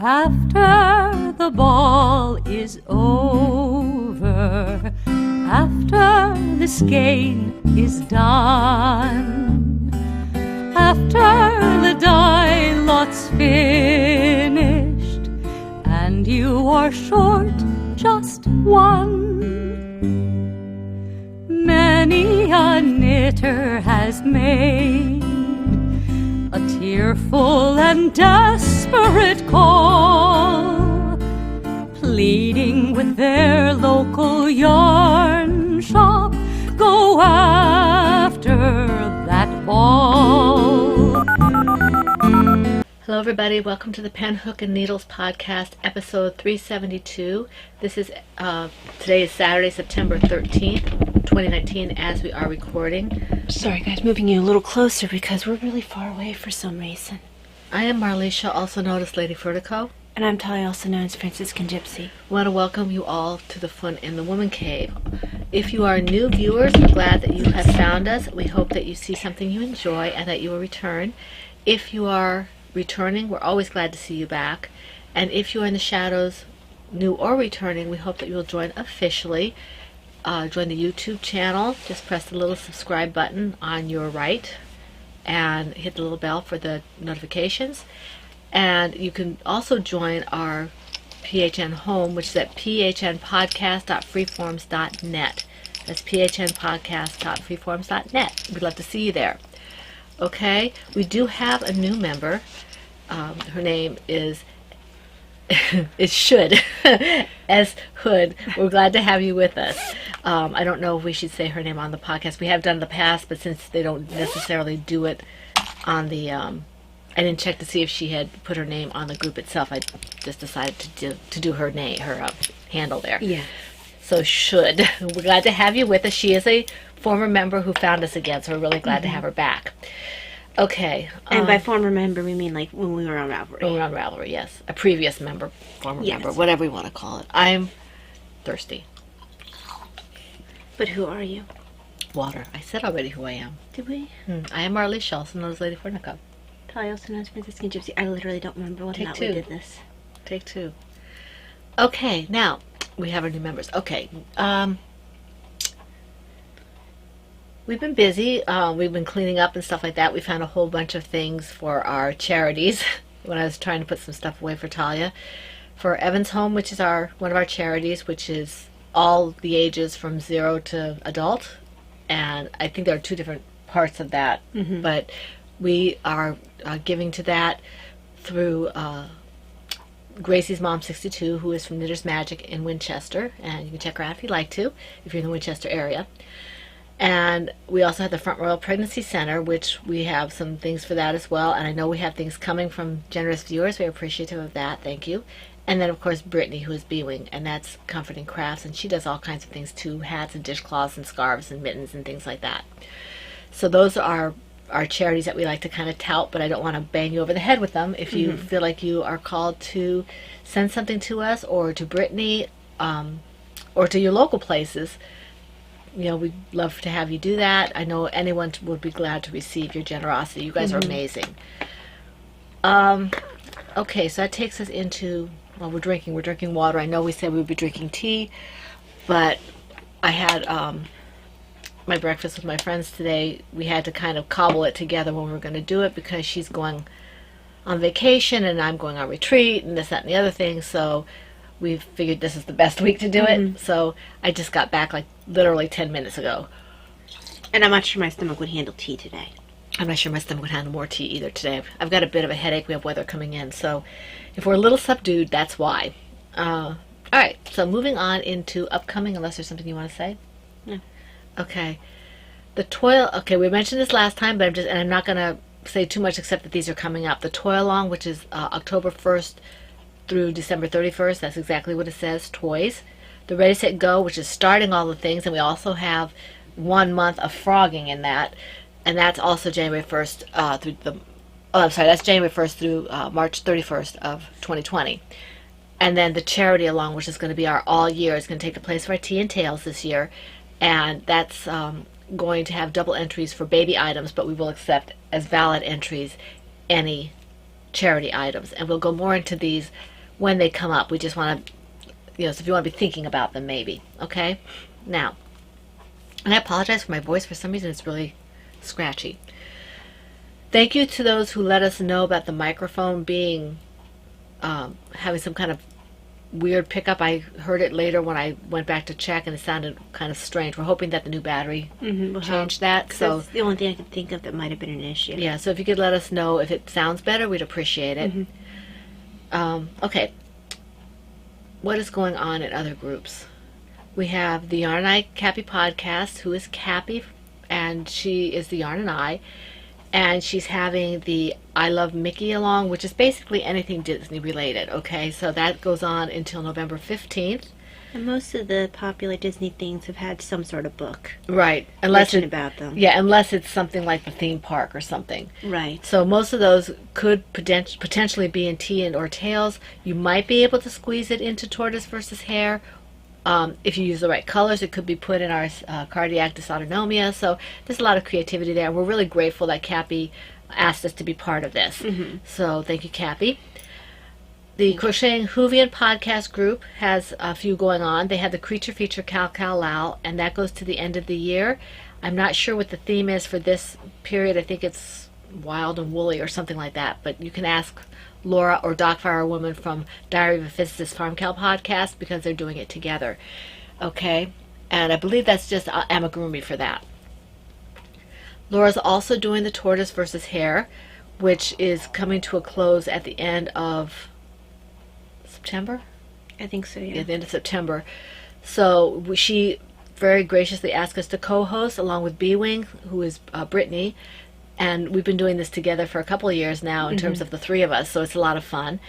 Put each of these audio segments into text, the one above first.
After the ball is over, after the skein is done, after the die lot's finished, and you are short just one, many a knitter has made a tearful and desperate call, pleading with their local yarn shop, go after that ball. Hello everybody, welcome to the Pen, Hook, and Needles podcast, episode 372. This is, today is Saturday, September 13th, 2019, as we are recording. Sorry guys, moving you a little closer because we're really far away for some reason. I am Marlisha, also known as Lady Vertigo. And I'm Talia, also known as Franciscan Gypsy. I want to welcome you all to the Fun in the Woman Cave. If you are new viewers, we're glad that you have found us. We hope that you see something you enjoy and that you will return. If you are returning, we're always glad to see you back. And if you are in the shadows, new or returning, we hope that you will join officially. Join the YouTube channel. Just press the little subscribe button on your right and hit the little bell for the notifications. And you can also join our PHN home, which is at phnpodcast.freeforms.net. That's phnpodcast.freeforms.net. We'd love to see you there. Okay, we do have a new member. Her name is Should S Hood. We're glad to have you with us. I don't know if we should say her name on the podcast. We have done in the past, but since they don't necessarily do it on the I didn't check to see if she had put her name on the group itself. I just decided to do her name, her handle there. Yeah. So Should, we're glad to have you with us. She is a former member who found us again, so we're really glad to have her back. Okay. And by former member, we mean like when we were on Ravelry. When we were on Ravelry, yes. A previous member, former member, whatever you want to call it. I'm thirsty. But who are you? Water. I said already who I am. Did we? I am Marlisha, also known as Lady Vertigo. Talia, also known as Franciscan Gypsy. I literally don't remember what night we did this. Take two. Okay, now we have our new members. Okay. We've been busy. We've been cleaning up and stuff like that. We found a whole bunch of things for our charities when I was trying to put some stuff away for Talia. For Evans Home, which is one of our charities, which is all the ages from 0 to adult. And I think there are two different parts of that. Mm-hmm. But we are giving to that through Gracie's Mom 62, who is from Knitter's Magic in Winchester. And you can check her out if you'd like to, if you're in the Winchester area. And we also have the Front Royal Pregnancy Center, which we have some things for that as well. And I know we have things coming from generous viewers. We're appreciative of that. Thank you. And then, of course, Brittany, who is B-Wing, and that's Comforting Crafts. And she does all kinds of things, too. Hats and dishcloths and scarves and mittens and things like that. So those are our charities that we like to kind of tout, but I don't want to bang you over the head with them. If you feel like you are called to send something to us or to Brittany or to your local places, you know, we'd love to have you do that. I know anyone would be glad to receive your generosity. You guys are amazing. Okay, so that takes us into, well, we're drinking water. I know we said we would be drinking tea, but I had my breakfast with my friends today. We had to kind of cobble it together when we were going to do it because she's going on vacation and I'm going on retreat and this, that, and the other thing. So we figured this is the best week to do it. So I just got back like literally 10 minutes ago. And I'm not sure my stomach would handle tea today. I'm not sure my stomach would handle more tea either today. I've got a bit of a headache. We have weather coming in. So if we're a little subdued, that's why. All right. So moving on into upcoming, unless there's something you want to say? No. Okay. The toil, okay, we mentioned this last time, but I'm not going to say too much except that these are coming up. The Toil Along, which is October 1st through December 31st. That's exactly what it says, toys. The Ready, Set, Go, which is starting all the things, and we also have 1 month of frogging in that, and that's also January 1st through the, that's January 1st through March 31st of 2020. And then the Charity Along, which is going to be our all year, is going to take the place of our Tea and Tales this year, and that's going to have double entries for baby items, but we will accept as valid entries any charity items. And we'll go more into these when they come up. We just want to, so if you want to be thinking about them, maybe. Okay? Now, and I apologize for my voice. For some reason, it's really scratchy. Thank you to those who let us know about the microphone being, having some kind of weird pickup. I heard it later when I went back to check, and it sounded kind of strange. We're hoping that the new battery changed that. So that's the only thing I could think of that might have been an issue. Yeah, so if you could let us know if it sounds better, we'd appreciate it. Okay. What is going on in other groups? We have the Yarn and I Cappy podcast, who is Cappy, and she is the Yarn and I, and she's having the I Love Mickey along, which is basically anything Disney related. Okay, so that goes on until November 15th. And most of the popular Disney things have had some sort of book. Right, unless written about them. Yeah, unless it's something like the theme park or something. Right. So most of those could potentially be in Tea and or Tails. You might be able to squeeze it into Tortoise versus Hare. If you use the right colors, it could be put in our Cardiac Dysautonomia. So there's a lot of creativity there. We're really grateful that Cappy asked us to be part of this. So thank you, Cappy. The Crocheting Whovian podcast group has a few going on. They have the Creature Feature Cal Cal Lal, and that goes to the end of the year. I'm not sure what the theme is for this period. I think it's wild and woolly or something like that, but you can ask Laura or Docfire Woman from Diary of a Physicist Farm Cow podcast, because they're doing it together. Okay? And I believe that's just amigurumi for that. Laura's also doing the Tortoise versus Hare, which is coming to a close at the end of September? I think so, yeah. At the end of September. So she very graciously asked us to co-host along with B-Wing, who is Brittany. And we've been doing this together for a couple of years now in terms of the three of us, so it's a lot of fun.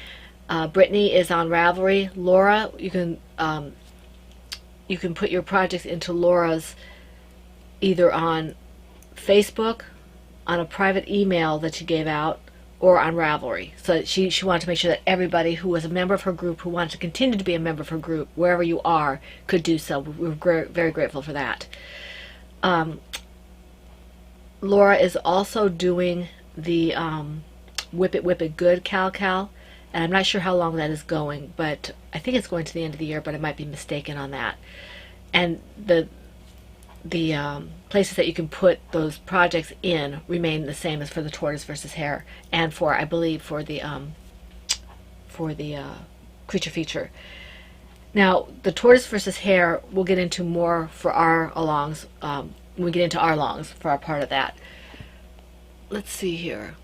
Brittany is on Ravelry. Laura, you can put your projects into Laura's either on Facebook, on a private email that she gave out, or on Ravelry. So she wanted to make sure that everybody who was a member of her group, who wanted to continue to be a member of her group, wherever you are, could do so. We're very grateful for that. Laura is also doing the Whip It Good Cal Cal, and I'm not sure how long that is going, but I think it's going to the end of the year, but I might be mistaken on that. And the places that you can put those projects in remain the same as for the Tortoise versus Hare, and for, I believe, for the Creature Feature. Now, the Tortoise versus Hare we'll get into more for our alongs. When we get into our longs for our part of that. Let's see here.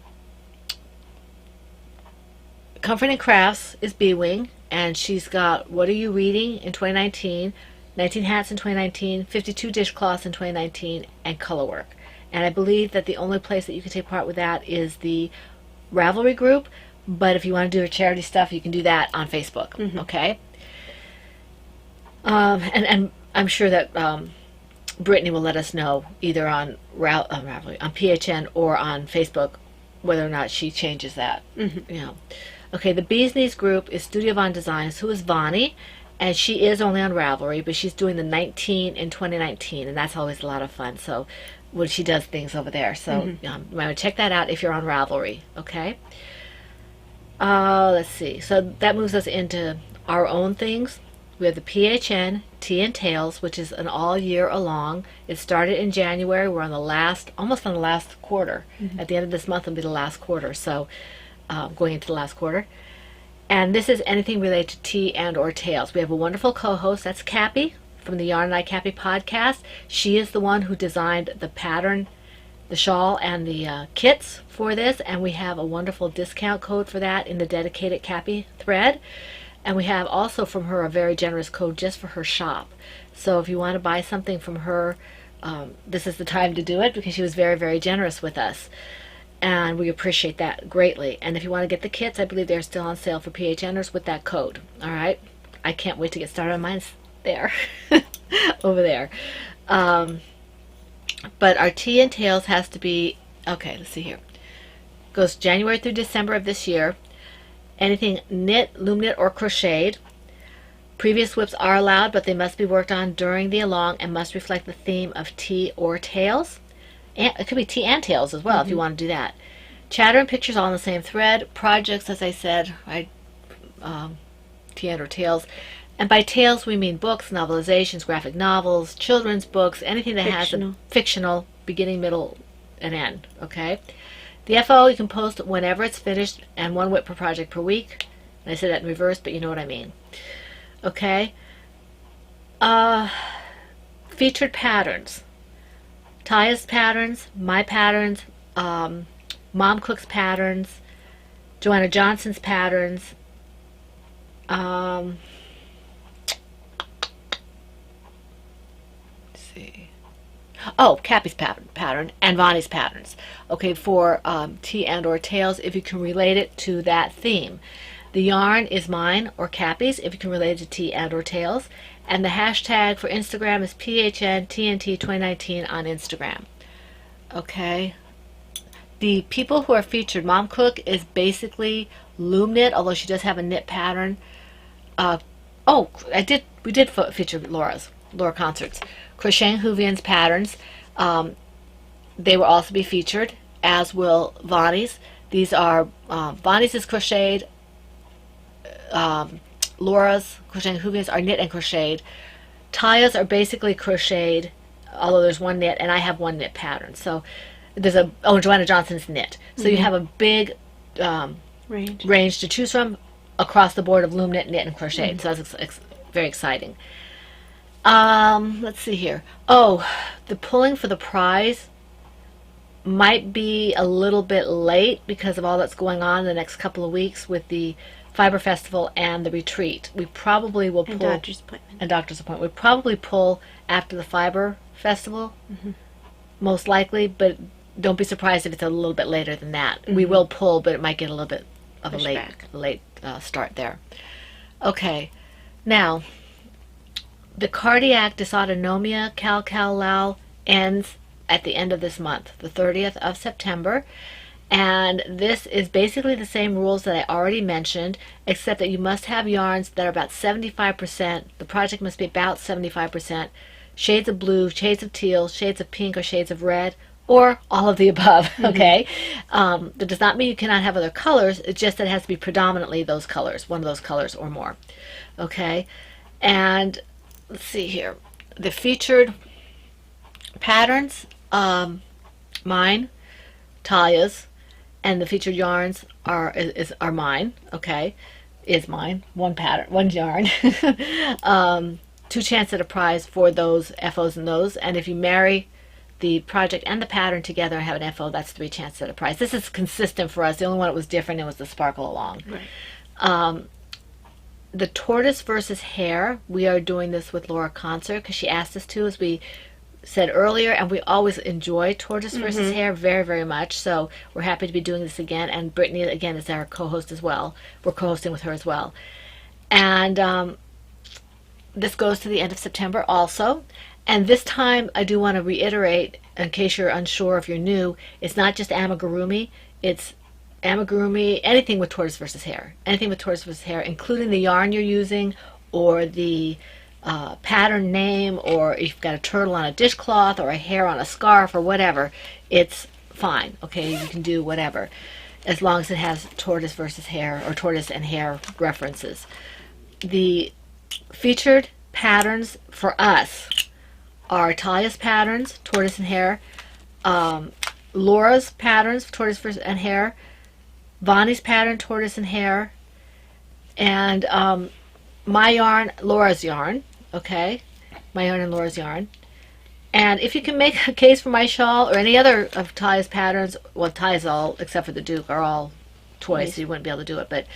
Comfort and Crafts is B-Wing, and she's got What Are You Reading in 2019, 19 Hats in 2019, 52 Dishcloths in 2019, and Colorwork. And I believe that the only place that you can take part with that is the Ravelry group, but if you want to do charity stuff, you can do that on Facebook, okay? And I'm sure that Brittany will let us know either on Ravelry, on PHN, or on Facebook whether or not she changes that. Okay, the Bee's Knees group is Studio Von Designs, who is Vonnie, and she is only on Ravelry, but she's doing the 19 in 2019, and that's always a lot of fun. So when she does things over there, so you might want to check that out if you're on Ravelry. Okay. Let's see. So that moves us into our own things. We have the PHN Tea and Tails, which is an all year along. It started in January. We're on the almost on the last quarter. At the end of this month will be the last quarter. So going into the last quarter. And this is anything related to tea and or tails. We have a wonderful co-host. That's Cappy from the Yarn and I Cappy podcast. She is the one who designed the pattern, the shawl, and the kits for this. And we have a wonderful discount code for that in the dedicated Cappy thread. And we have also from her a very generous code just for her shop. So if you want to buy something from her, this is the time to do it, because she was very, very generous with us. And we appreciate that greatly. And if you want to get the kits, I believe they're still on sale for PHNers with that code. All right? I can't wait to get started on mine there. Over there. But our Tea and Tails has to be, okay, let's see here. Goes January through December of this year. Anything knit, loom knit, or crocheted. Previous whips are allowed, but they must be worked on during the along and must reflect the theme of tea or tails. And it could be tea and tails as well if you want to do that. Chatter and pictures all on the same thread. Projects, as I said, tea and or tails. And by tales, we mean books, novelizations, graphic novels, children's books, anything that has a fictional beginning, middle, and end. Okay. The FO you can post whenever it's finished, and 1 whip per project per week. And I said that in reverse, but you know what I mean. Okay. Featured patterns. Taya's patterns, my patterns, Mom Cook's patterns, Joanna Johnson's patterns. Let's see. Oh, Cappy's pattern and Vonnie's patterns. Okay, for tea and or tails, if you can relate it to that theme. The yarn is mine or Cappy's if you can relate it to tea and or tails. And the hashtag for Instagram is PHNTNT2019 on Instagram. Okay. The people who are featured, Mom Cook is basically loom knit, although she does have a knit pattern. We did feature Laura Concerts. Crocheting Hoovian's patterns. They will also be featured, as will Vonnie's. These are, Vonnie's is crocheted. Laura's Crocheting Hoovian's are knit and crocheted. Taya's are basically crocheted, although there's 1 knit, and I have 1 knit pattern. So there's Joanna Johnson's knit. So you have a big range to choose from across the board of loom knit, knit, and crocheted. So that's very exciting. Let's see here. Oh, the pulling for the prize might be a little bit late because of all that's going on in the next couple of weeks with the Fiber Festival and the retreat. We probably will pull... And doctor's appointment. And doctor's appointment. We probably pull after the Fiber Festival, most likely, but don't be surprised if it's a little bit later than that. We will pull, but it might get a little bit of a late start there. Okay, now, the cardiac dysautonomia Cal ends at the end of this month, the 30th of September. And this is basically the same rules that I already mentioned, except that you must have yarns that are about 75%. The project must be about 75%. Shades of blue, shades of teal, shades of pink, or shades of red, or all of the above, okay? That does not mean you cannot have other colors. It's just that it has to be predominantly those colors, one of those colors or more, okay? And let's see here. The featured patterns, mine, Taya's, and the featured yarns are mine, okay? Is mine. 1 pattern, 1 yarn. 2 chances at a prize for those FOs and those. And if you marry the project and the pattern together and have an FO, that's 3 chances at a prize. This is consistent for us. The only one that was different was the Sparkle Along. Right. The tortoise versus hare, we are doing this with Laura Concert because she asked us to, as we said earlier, and we always enjoy tortoise versus hare very, very much. So we're happy to be doing this again. And Brittany, again, is our co-host as well. We're co-hosting with her as well. And this goes to the end of September also. And this time, I do want to reiterate, in case you're unsure if you're new, it's not just amigurumi. It's amigurumi, anything with tortoise versus hare. Anything with tortoise versus hare, including the yarn you're using, or the pattern name, or if you've got a turtle on a dishcloth, or a hare on a scarf, or whatever. It's fine, okay? You can do whatever, as long as it has tortoise versus hare, or tortoise and hare references. The featured patterns for us are Talia's patterns, tortoise and hare, Laura's patterns, tortoise and hare, Vonnie's pattern, tortoise and hare, and my yarn, Laura's yarn, okay? My yarn and Laura's yarn. And if you can make a case for my shawl or any other of Talia's patterns, well, Talia's all, except for the Duke, are all toys, so you wouldn't be able to do it, but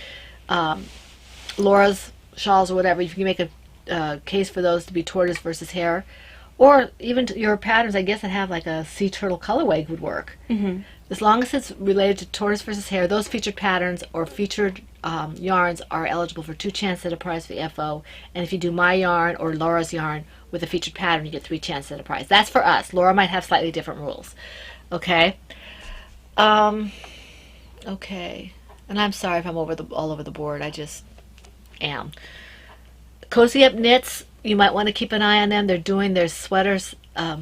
Laura's shawls or whatever, if you can make a case for those to be tortoise versus hare, or even your patterns, I guess, that have like a sea turtle colorway would work. As long as it's related to tortoise versus hare, those featured patterns or featured yarns are eligible for 2 chances at a prize for the FO. And if you do my yarn or Laura's yarn with a featured pattern, you get 3 chances at a prize. That's for us. Laura might have slightly different rules. Okay. Okay. And I'm sorry if I'm all over the board. I just am. Cozy Up Knits, you might want to keep an eye on them. They're doing their sweaters. I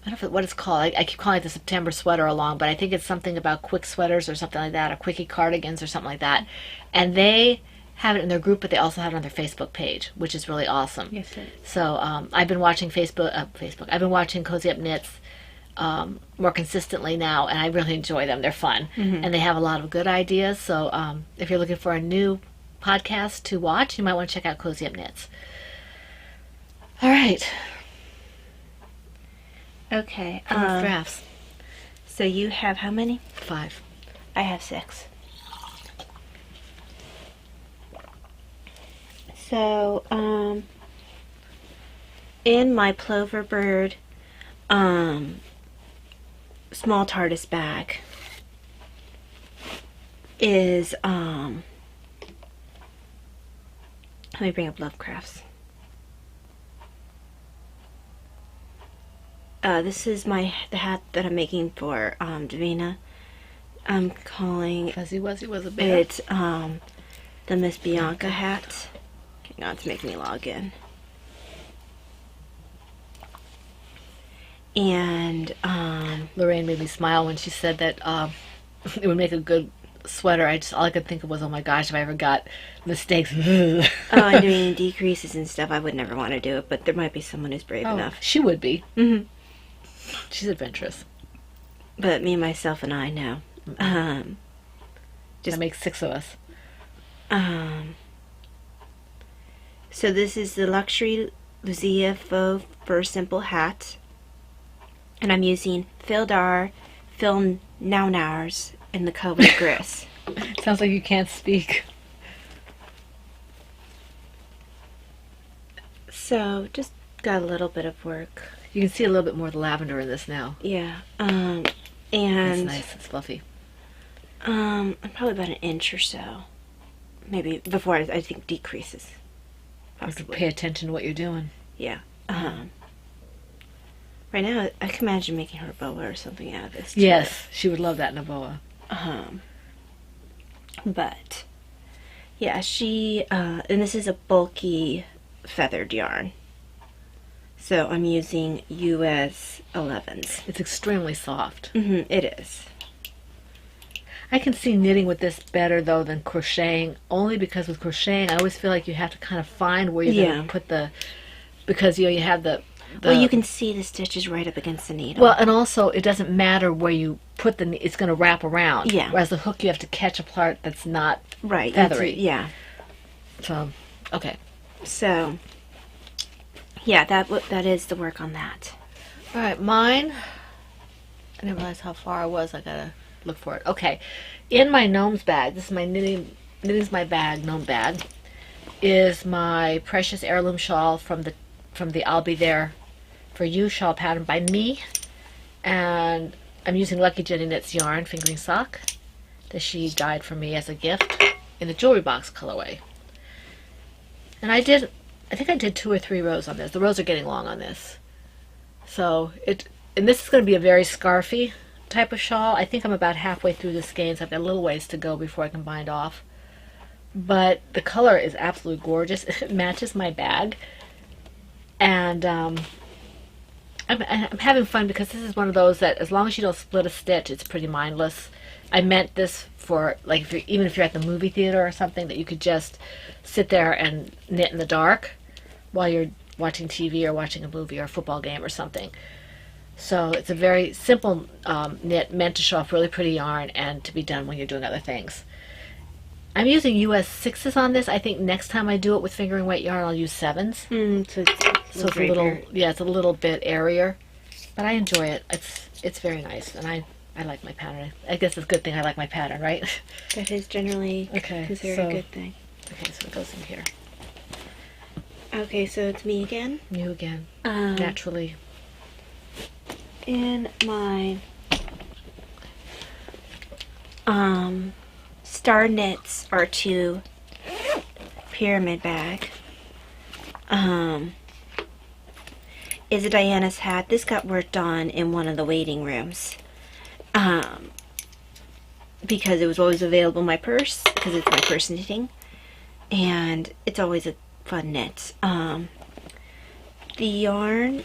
don't know what it's called. I keep calling it the September sweater along, but I think it's something about quick sweaters or something like that, or quickie cardigans or something like that. And they have it in their group, but they also have it on their Facebook page, which is really awesome. Yes, it is. So I've been watching I've been watching Cozy Up Knits more consistently now, and I really enjoy them. They're fun, and they have a lot of good ideas. So if you're looking for a new podcast to watch, you might want to check out Cozy Up Knits. All right. Okay. Drafts. So you have how many? 5. I have 6. So, in my Plover Bird, small TARDIS bag is, let me bring up Lovecrafts. This is the hat that I'm making for, Davina. I'm calling Fuzzy Wuzzy was a bear. it, the Miss Bianca hat. Hang on, it's making me log in. And, Lorraine made me smile when she said that it would make a good sweater. All I could think of was, oh my gosh, if I ever got mistakes. and doing decreases and stuff, I would never want to do it, but there might be someone who's brave enough. She would be. Mm-hmm. She's adventurous. But me, myself, and I know. That makes 6 of us. So this is the Luxury Lucia Faux Fur Simple Hat. And I'm using Phil Dar, Phil Nownars, in the color Gris. Sounds like you can't speak. So just got a little bit of work. You can see a little bit more of the lavender in this now. Yeah. It's And nice. It's fluffy. probably about an inch or so. Maybe before I think decreases. You have to Possibly. pay attention to what you're doing. Yeah. Right now, I can imagine making her a boa or something out of this. too. Yes, she would love that in a boa. But yeah, she and this is a bulky feathered yarn. So I'm using US 11s. It's extremely soft. It is. I can see knitting with this better though than crocheting, only because with crocheting I always feel like you have to kind of find where you're going to put because you have the Well, you can see the stitches right up against the needle. Well, and also it doesn't matter where you put it's going to wrap around. Yeah. Whereas the hook you have to catch a part that's not right, feathery. yeah. So, okay. So yeah, that is the work on that. All right, mine. I didn't realize how far I was. I gotta look for it. Okay, in my gnomes bag. This is my knitting's my bag, gnome bag. Is my precious heirloom shawl from the I'll Be There for You shawl pattern by me, and I'm using Lucky Jenny Knits yarn fingering sock that she dyed for me as a gift in the jewelry box colorway. And I think I did 2 or 3 rows on this. The rows are getting long on this. So and this is going to be a very scarfy type of shawl. I think I'm about halfway through the skeins. I've got a little ways to go before I can bind off. But the color is absolutely gorgeous. It matches my bag. And I'm having fun because this is one of those that as long as you don't split a stitch, it's pretty mindless. I meant this for, like, even if you're at the movie theater or something, that you could just sit there and knit in the dark while you're watching TV or watching a movie or a football game or something. So it's a very simple knit meant to show off really pretty yarn and to be done when you're doing other things. I'm using US 6s on this. I think next time I do it with fingering weight yarn, I'll use 7s. So it's So it's a little, it's a little bit airier, but I enjoy it. It's very nice, and I like my pattern. I guess it's a good thing I like my pattern, right? That is generally Okay, considered so- a good thing. Okay, so it goes in here. Okay, so it's me again. You again, Um, naturally. In my Star Knits R2 pyramid bag is a Diana's hat. This got worked on in one of the waiting rooms because it was always available in my purse because it's my purse knitting, and it's always fun knits. The yarn,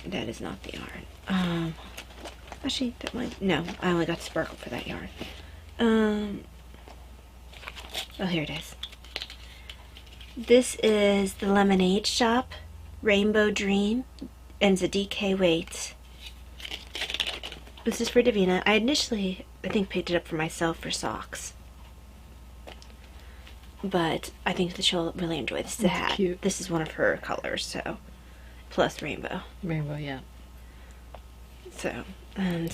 that is not the yarn. Actually, that might, no, I only got Sparkle for that yarn. Oh, here it is. This is the Lemonade Shop Rainbow Dream, and it's a DK weight. This is for Davina. I initially, I think, picked it up for myself for socks. But I think that she'll really enjoy this. It's a hat. Cute. This is one of her colors, so. Plus rainbow. Rainbow, yeah. So, and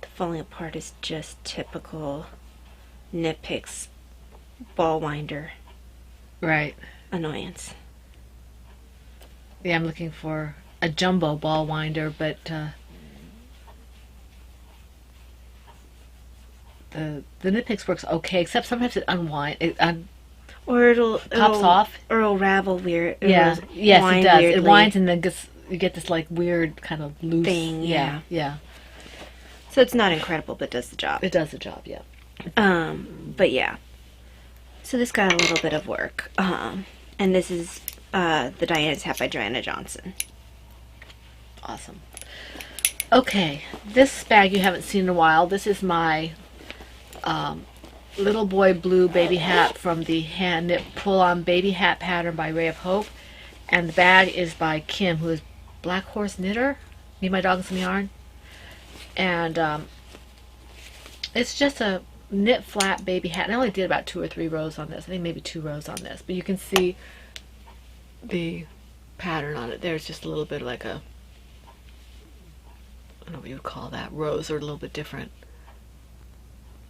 the falling apart is just typical Knit Picks ball winder Right. annoyance. Yeah, I'm looking for a jumbo ball winder, but the Knit Picks works okay, except sometimes it Or it'll pops off. Or it'll ravel weird. Yeah, It'll yes, wind it does. weirdly. It winds and then you get this like weird kind of loose Thing, yeah. yeah. So it's not incredible, but does the job. It does the job, yeah. But yeah. So this got a little bit of work. And this is the Diana's hat by Joanna Johnson. Awesome. Okay, this bag you haven't seen in a while. This is my Little Boy Blue baby hat from the hand knit pull-on baby hat pattern by Ray of Hope, and the bag is by Kim, who is Black Horse Knitter. Me, my dog, and some yarn, and it's just a knit flat baby hat. And I only did about 2 or 3 rows on this. I think maybe 2 rows on this, but you can see the pattern on it. There's just a little bit like a, I don't know what you would call that. Rows are a little bit different.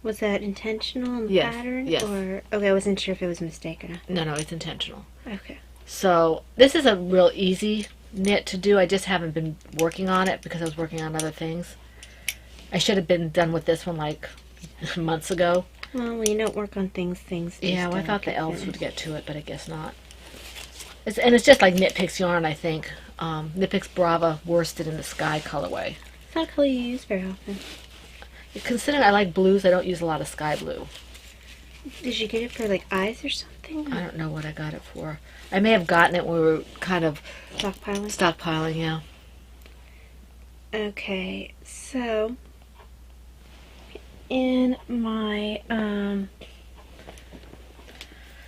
Was that intentional in the Yes, pattern? yes. Or okay, I wasn't sure if it was a mistake or not. No, it's intentional. Okay. So this is a real easy knit to do. I just haven't been working on it because I was working on other things. I should have been done with this one like months ago. Well, when you don't work on things Yeah, well, I just thought don't the elves get would finished. get to it, but I guess not. It's just like Knit Picks yarn, I think. Knit Picks Brava worsted in the sky colorway. It's not a color you use very often. Considering I like blues, I don't use a lot of sky blue. Did you get it for like eyes or something? I don't know what I got it for. I may have gotten it when we were kind of Stockpiling? stockpiling, yeah. Okay, so in my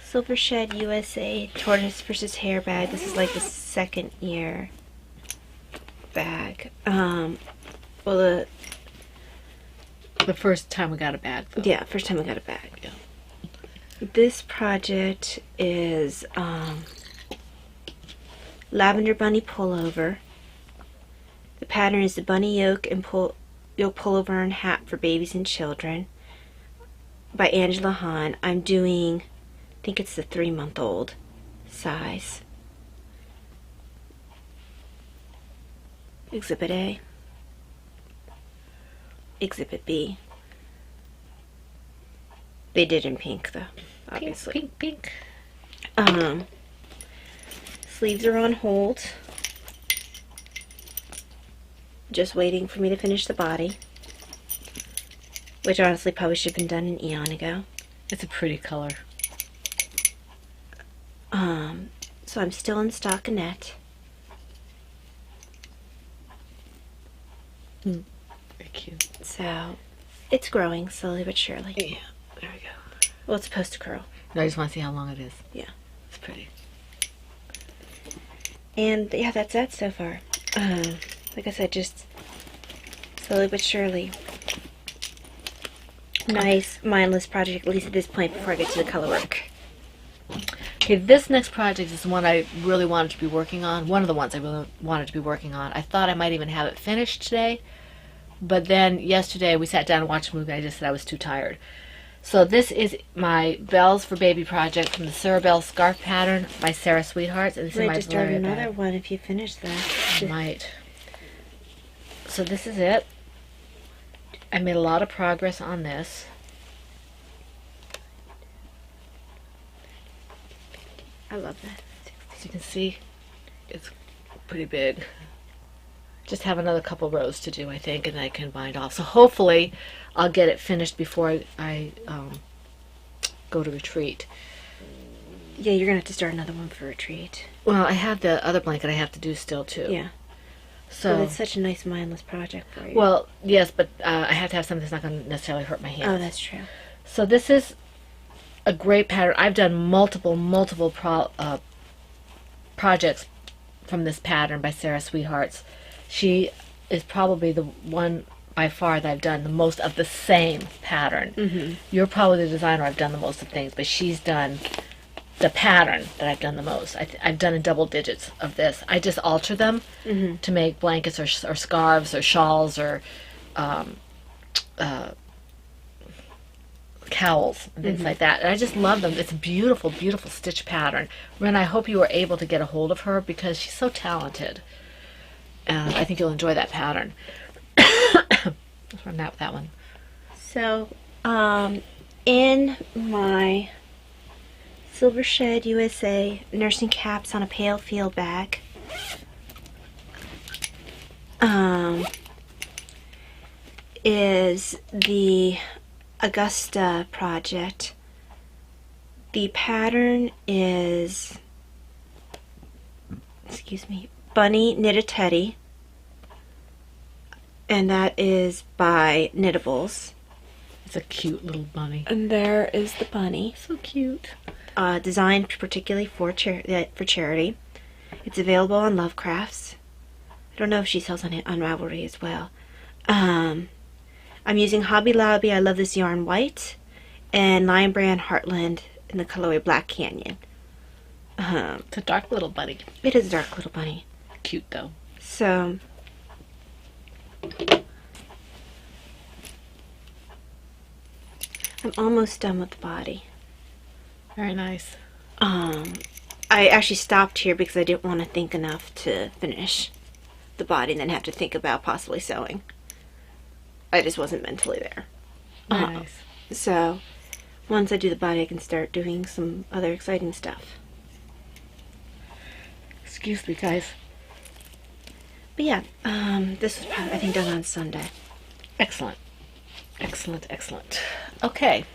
Silver Shed USA Tortoise versus Hare bag, this is like the second year bag. Well, The first time we got a bag, though. yeah, first time I got a bag. Yeah. This project is Lavender Bunny Pullover. The pattern is the bunny yoke and yoke pullover and hat for babies and children by Angela Hahn. I'm doing, I think it's the 3-month-old size. Exhibit A. Exhibit B. They did in pink though, obviously. Pink, pink, pink. Sleeves are on hold. Just waiting for me to finish the body. Which honestly probably should have been done an eon ago. It's a pretty color. So I'm still in stockinette. Very cute. So it's growing slowly but surely. Yeah, there we go. Well, it's supposed to curl. No, I just want to see how long it is. Yeah. It's pretty. And yeah, that's that so far. Like I said, just slowly but surely. Nice, mindless project, at least at this point, before I get to the color work. Okay, this next project is the one I really wanted to be working on. One of the ones I really wanted to be working on. I thought I might even have it finished today. But then yesterday we sat down and watched a movie and I just said I was too tired. So this is my Bells for Baby project from the Sarah Bell Scarf Pattern by Sarah Sweethearts. And this You is might my just start Valeria another bag. one if you finish that. I might. So this is it. I made a lot of progress on this. I love that. As you can see, it's pretty big. Just have another couple rows to do, I think, and then I can bind off. So hopefully I'll get it finished before I go to retreat. Yeah, you're gonna have to start another one for retreat. Well, I have the other blanket I have to do still too. Yeah. So Well, it's such a nice mindless project for you. well, yes, but I have to have something that's not going to necessarily hurt my hands. oh, that's true. So this is a great pattern. I've done multiple projects from this pattern by Sarah Sweethearts. She is probably the one by far that I've done the most of the same pattern. Mm-hmm. You're probably the designer I've done the most of things, but she's done the pattern that I've done the most. I've done in double digits of this. I just alter them Mm-hmm. to make blankets or scarves or shawls or cowls and things like that. And I just love them. It's a beautiful, beautiful stitch pattern. Ren, I hope you were able to get a hold of her because she's so talented. And I think you'll enjoy that pattern. Let's run out with that one. So, in my Silver Shed USA nursing caps on a pale field bag, is the Augusta project. The pattern is, excuse me, Bunny Knit a Teddy, and that is by Knittables. It's a cute little bunny. And there is the bunny, So cute. designed particularly for charity. It's available on Lovecrafts. I don't know if she sells on Ravelry as well. I'm using Hobby Lobby I Love This Yarn White and Lion Brand Heartland in the colorway Black Canyon. It's a dark little bunny. It is a dark little bunny. Cute though. So, I'm almost done with the body. Very nice. I actually stopped here because I didn't want to think enough to finish the body and then have to think about possibly sewing. I just wasn't mentally there. Very nice. So, once I do the body, I can start doing some other exciting stuff. Excuse me, guys. But yeah, this was probably, I think, done on Sunday. Excellent. Excellent, excellent. Okay.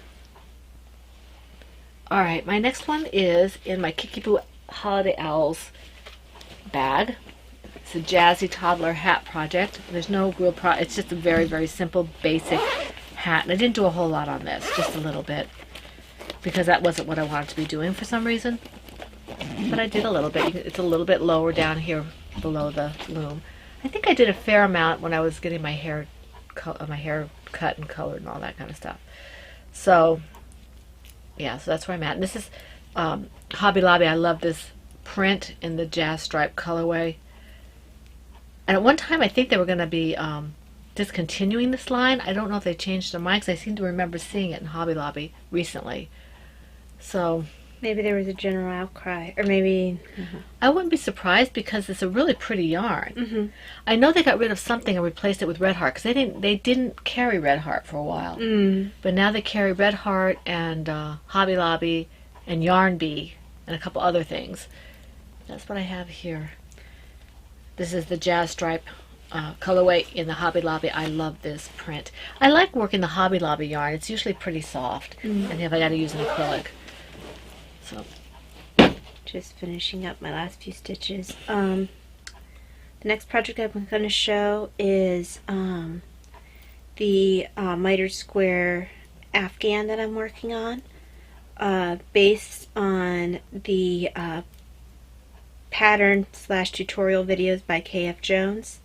All right, my next one is in my Kikipoo Holiday Owls bag. It's a Jazzy Toddler Hat project. There's no real it's just a very, very simple, basic hat. And I didn't do a whole lot on this, just a little bit, because that wasn't what I wanted to be doing for some reason. But I did a little bit. It's a little bit lower down here below the loom. I think I did a fair amount when I was getting my hair cut and colored and all that kind of stuff. So, yeah, so that's where I'm at. And this is Hobby Lobby. I love this print in the jazz stripe colorway. And at one time, I think they were going to be discontinuing this line. I don't know if they changed their mind, because I seem to remember seeing it in Hobby Lobby recently. So Maybe there was a general outcry, or maybe... I wouldn't be surprised, because it's a really pretty yarn. Mm-hmm. I know they got rid of something and replaced it with Red Heart, because they didn't carry Red Heart for a while. But now they carry Red Heart and Hobby Lobby and Yarn Bee and a couple other things. That's what I have here. This is the jazz stripe colorway in the Hobby Lobby. I love this print. I like working the Hobby Lobby yarn. It's usually pretty soft, and if I got to use an acrylic. So, Just finishing up my last few stitches. The next project I'm going to show is the mitered square afghan that I'm working on, based on the pattern / tutorial videos by KF Jones.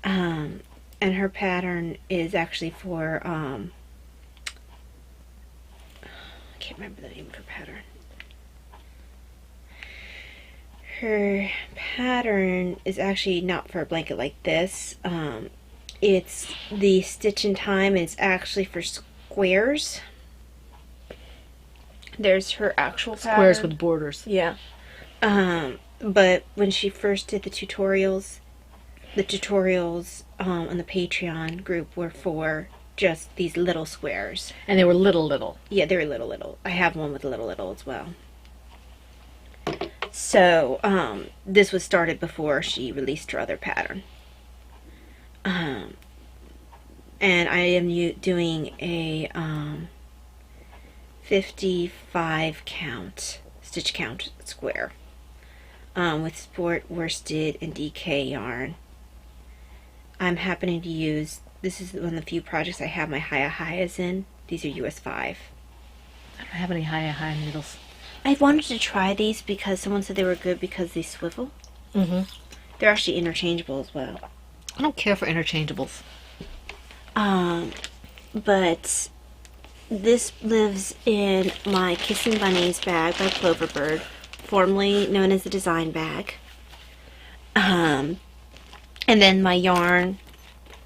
And her pattern is actually for I can't remember the name of her pattern. Her pattern is actually not for a blanket like this. It's the Stitch in Time, and it's actually for squares. There's her actual squares pattern. with borders. Yeah. But when she first did the tutorials on the Patreon group were for just these little squares. And they were little. Yeah, they were little. I have one with little as well. So, this was started before she released her other pattern. And I am doing a 55 count stitch count square with sport worsted and DK yarn. I'm happening to use, this is one of the few projects I have my Hiya in. These are US 5. I don't have any high needles. I wanted to try these because someone said they were good because they swivel. Mm-hmm. They're actually interchangeable as well. I don't care for interchangeables. But this lives in my Kissing Bunnies bag by Cloverbird, formerly known as the design bag. And then my yarn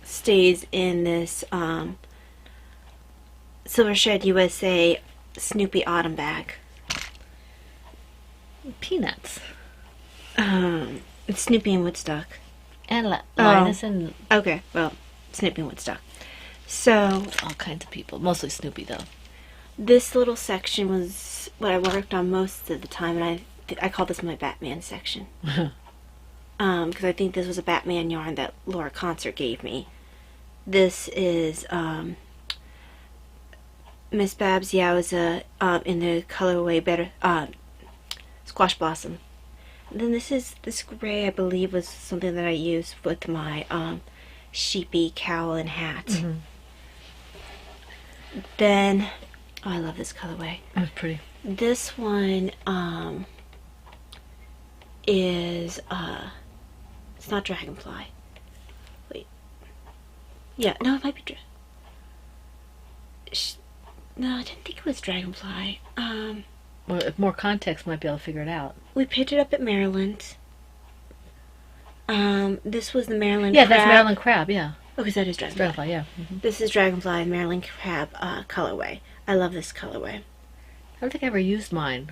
stays in this Silver Shed USA Snoopy Autumn bag. Peanuts. It's Snoopy and Woodstock. And Linus and Okay, well, Snoopy and Woodstock. So, all kinds of people. Mostly Snoopy, though. this little section was what I worked on most of the time, and I call this my Batman section. Because I think this was a Batman yarn that Laura Concert gave me. This is Miss Babs Yowza in the colorway Better Squash Blossom. And then this gray, I believe, was something that I used with my sheepy cowl and hat. Mm-hmm. Then, oh, I love this colorway. That's pretty. This one is it's not Dragonfly. Wait. Yeah, no, it might be no, I didn't think it was Dragonfly. Well, if more context, might be able to figure it out. We picked it up at Maryland. This was the Maryland Yeah, Crab. that's Maryland Crab, yeah. Oh, because that is Dragonfly. Dragonfly, yeah. Mm-hmm. This is Dragonfly Maryland Crab colorway. I love this colorway. I don't think I ever used mine.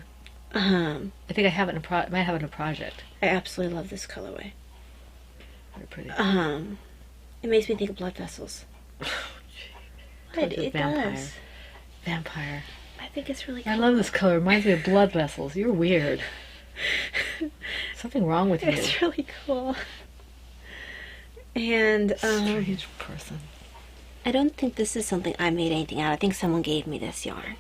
I think I have it in might have it in a project. I absolutely love this colorway. Very pretty. It makes me think of blood vessels. But it vampire. does. Vampire. I think it's really cool. I love this color. It reminds me of blood vessels. You're weird. Something wrong with you. It's really cool. And Strange person. I don't think this is something I made anything out. I think someone gave me this yarn.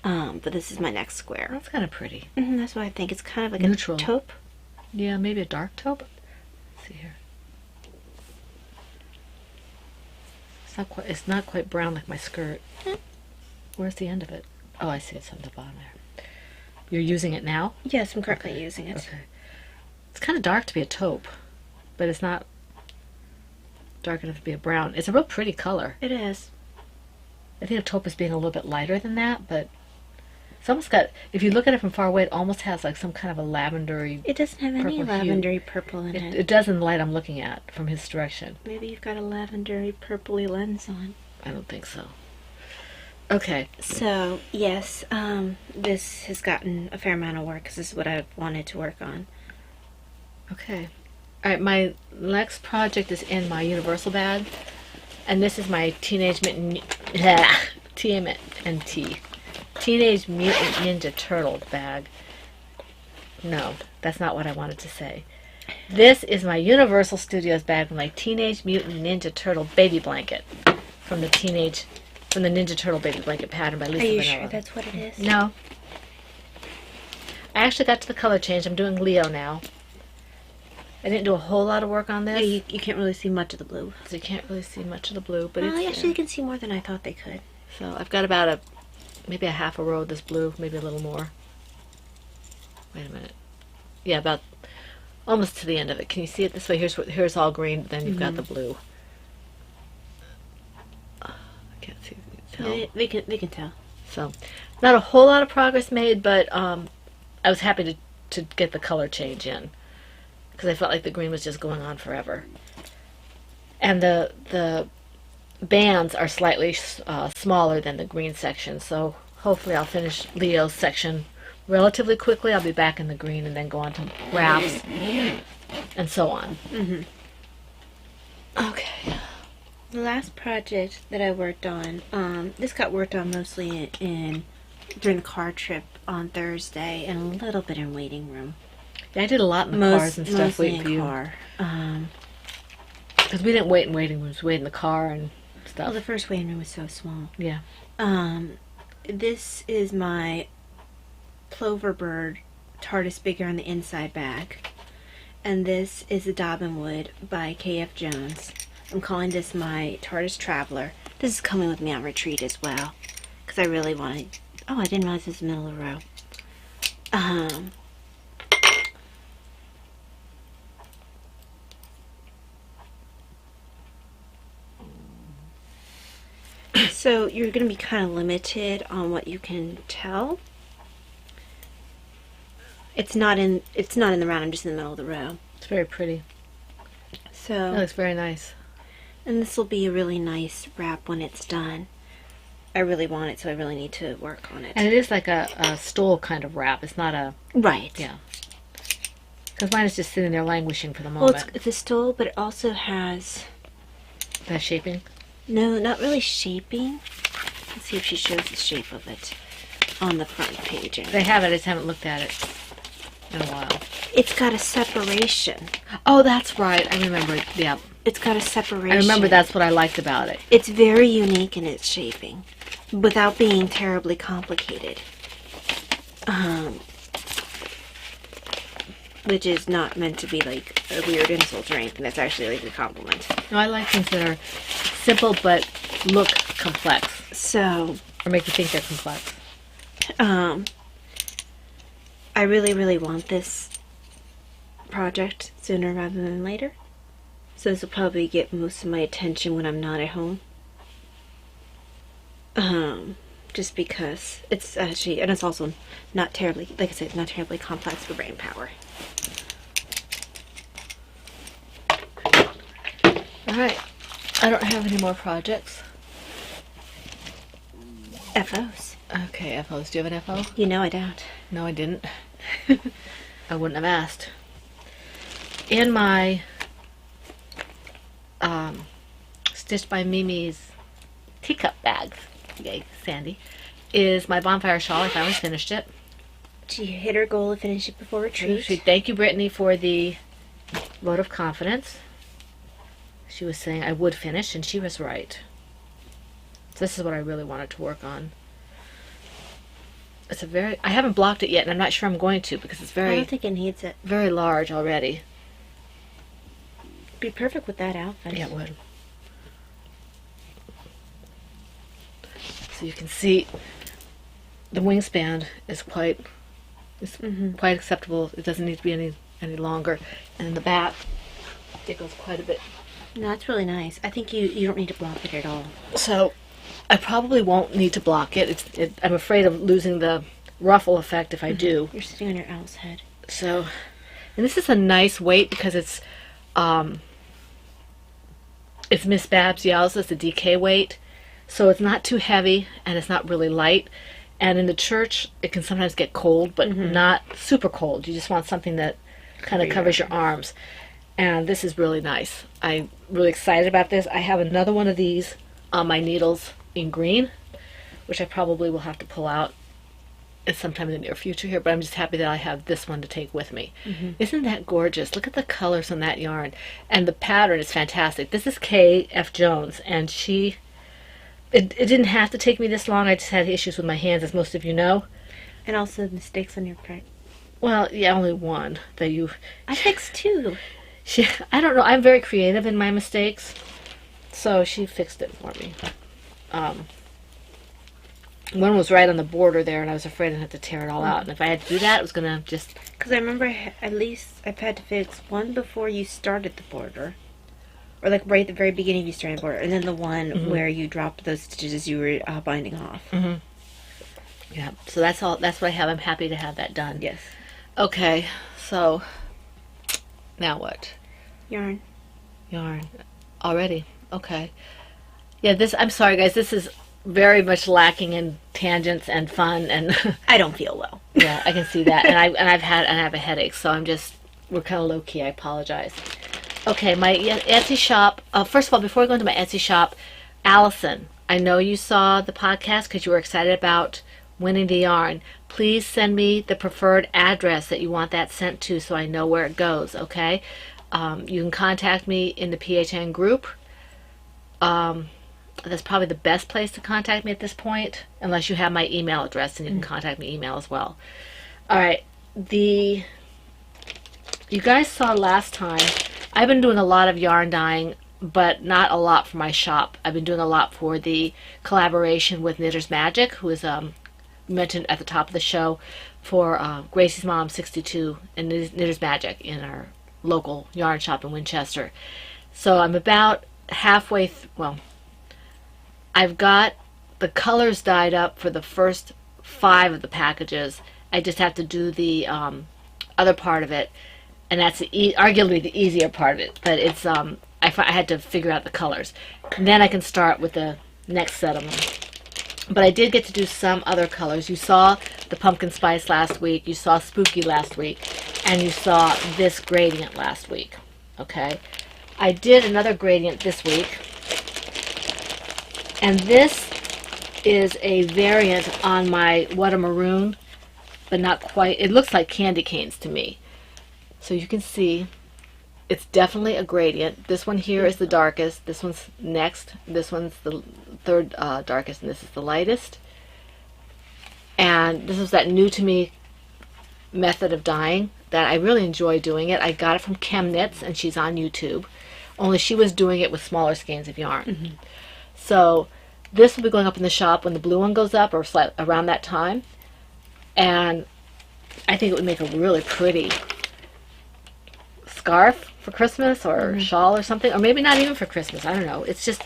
But this is my next square. That's kind of pretty. That's what I think. It's kind of like Neutral. a taupe. Yeah, maybe a dark taupe. Let's see here. It's not quite brown like my skirt. Where's the end of it? Oh, I see it's on the bottom there. You're using it now? Yes, I'm currently using it. Okay. It's kind of dark to be a taupe, but it's not dark enough to be a brown. It's a real pretty color. It is. I think a taupe is being a little bit lighter than that, but it's almost got, if you look at it from far away, it almost has like some kind of a lavendery. It doesn't have any Purple hue. lavendery purple in it. It does in the light I'm looking at from his direction. Maybe you've got a lavendery purpley lens on. I don't think so. Okay. So, yes, this has gotten a fair amount of work because this is what I've wanted to work on. Okay. All right, my next project is in my Universal bag, and this is my Teenage Mutant TMNT. Teenage Mutant Ninja Turtle bag. No, that's not what I wanted to say. This is my Universal Studios bag with my Teenage Mutant Ninja Turtle baby blanket from the Ninja Turtle baby blanket pattern by Lisa Are you Vanilla. sure that's what it is? No. I actually got to the color change. I'm doing Leo now. I didn't do a whole lot of work on this. Yeah, you can't really see much of the blue. So you can't really see much of the blue, but Well, it's actually, there. you can see more than I thought they could. So I've got about maybe a half a row of this blue, maybe a little more. Wait a minute. Yeah, about almost to the end of it. Can you see it this way? Here's all green, then you've got the blue. I can't see. Tell. Yeah, they can tell. So, not a whole lot of progress made, but I was happy to get the color change in because I felt like the green was just going on forever. And the bands are slightly smaller than the green section, so hopefully I'll finish Leo's section relatively quickly. I'll be back in the green and then go on to Ralph's and so on. Okay. The last project that I worked on, this got worked on mostly during the car trip on Thursday and a little bit in waiting room. Yeah, I did a lot in the cars and stuff Mostly waiting for in you. car. Because we didn't wait in waiting rooms, we waited in the car and stuff. Well, the first waiting room was so small. Yeah. This is my Plover Bird TARDIS Bigger on the Inside bag. And this is the Dobbin Wood by K.F. Jones. I'm calling this my TARDIS Traveler. This is coming with me on retreat as well. Because I really wanted... Oh, I didn't realize this was the middle of the row. So you're going to be kind of limited on what you can tell. It's not in the round, I'm just in the middle of the row. It's very pretty. So That looks very nice. and this will be a really nice wrap when it's done. I really want it, so I really need to work on it. And it is like a stole kind of wrap. It's not a... Right. Yeah. Because mine is just sitting there languishing for the Well, moment. it's a stole, but it also has... That shaping? No, not really shaping. Let's see if she shows the shape of it on the front page. They have it. I just haven't looked at it in a while. It's got a separation. Oh, that's right. I remember it. Yeah. It's got a separation. I remember that's what I liked about it. It's very unique in its shaping, without being terribly complicated. Which is not meant to be like a weird insult or anything. That's actually like a compliment. No, I like things that are simple but look complex. So, Or make you think they're complex. I really, really want this project sooner rather than later. So this will probably get most of my attention when I'm not at home. Just because it's actually, and it's also not terribly, like I said, not terribly complex for brain power. Alright. I don't have any more projects. FOs. Okay, FOs. Do you have an FO? You know I don't. No, I didn't. I wouldn't have asked. In my Stitched by Mimi's teacup bags, yay, Sandy, is my bonfire shawl. I finally finished it. She hit her goal to finish it before retreat. Thank you, Brittany, for the vote of confidence. She was saying I would finish, and she was right. So this is what I really wanted to work on. It's a very... I haven't blocked it yet, and I'm not sure I'm going to, because it's I very, don't think it needs it. very large already. Be perfect with that outfit. Yeah, it would. So you can see the wingspan is quite quite acceptable. It doesn't need to be any longer. And in the back, it goes quite a bit. No, that's really nice. I think you don't need to block it at all. So I probably won't need to block it. I'm afraid of losing the ruffle effect if I do. You're sitting on your owl's head. So, and this is a nice weight because it's Miss Babs Yowza. It's a DK weight. So it's not too heavy and it's not really light. And in the church, it can sometimes get cold, but not super cold. You just want something that kind of covers your arms. And this is really nice. I'm really excited about this. I have another one of these on my needles in green, which I probably will have to pull out at sometime in the near future here, but I'm just happy that I have this one to take with me. Isn't that gorgeous? Look at the colors on that yarn. And the pattern is fantastic. This is K.F. Jones, and it didn't have to take me this long. I just had issues with my hands, as most of you know. And also mistakes on your part. Well, yeah, only one that you... I fixed two. I don't know. I'm very creative in my mistakes, so she fixed it for me. One was right on the border there, and I was afraid I'd have to tear it all out. And if I had to do that, it was going to just... Because I remember at least I've had to fix one before you started the border. Or like right at the very beginning you started the border. And then the one where you dropped those stitches as you were binding off. Yeah, so that's all. That's what I have. I'm happy to have that done. Yes. Okay, so now what? Yarn. Yarn. Already. Okay. Yeah, I'm sorry, guys. This is very much lacking in tangents and fun, and I don't feel well. yeah, I can see that. And I have a headache, so we're kind of low key. I apologize. Okay, my Etsy shop. First of all, before I go into my Etsy shop, Allison, I know you saw the podcast because you were excited about winning the yarn. Please send me the preferred address that you want that sent to so I know where it goes, okay? You can contact me in the PHN group. That's probably the best place to contact me at this point, unless you have my email address and you can contact me email as well. All right, you guys saw last time, I've been doing a lot of yarn dyeing, but not a lot for my shop. I've been doing a lot for the collaboration with Knitter's Magic, who is mentioned at the top of the show, for Gracie's Mom 62 and Knitter's Magic in our local yarn shop in Winchester. So I'm about halfway well, I've got the colors dyed up for the first 5 of the packages. I just have to do the other part of it, and that's arguably the easier part of it, but it's I had to figure out the colors. And then I can start with the next set of them. But I did get to do some other colors. You saw the pumpkin spice last week, you saw spooky last week, and you saw this gradient last week. Okay, I did another gradient this week, and this is a variant on my What a Maroon, but not quite. It looks like candy canes to me. So you can see it's definitely a gradient. This one here is the darkest, this one's next, this one's the third darkest, and this is the lightest. And this is that new to me method of dyeing that I really enjoy doing it. I got it from Chem Knits, and she's on YouTube, only she was doing it with smaller skeins of yarn. Mm-hmm. So this will be going up in the shop when the blue one goes up, or around that time. And I think it would make a really pretty scarf for Christmas, or shawl or something, or maybe not even for Christmas. I don't know. It's just,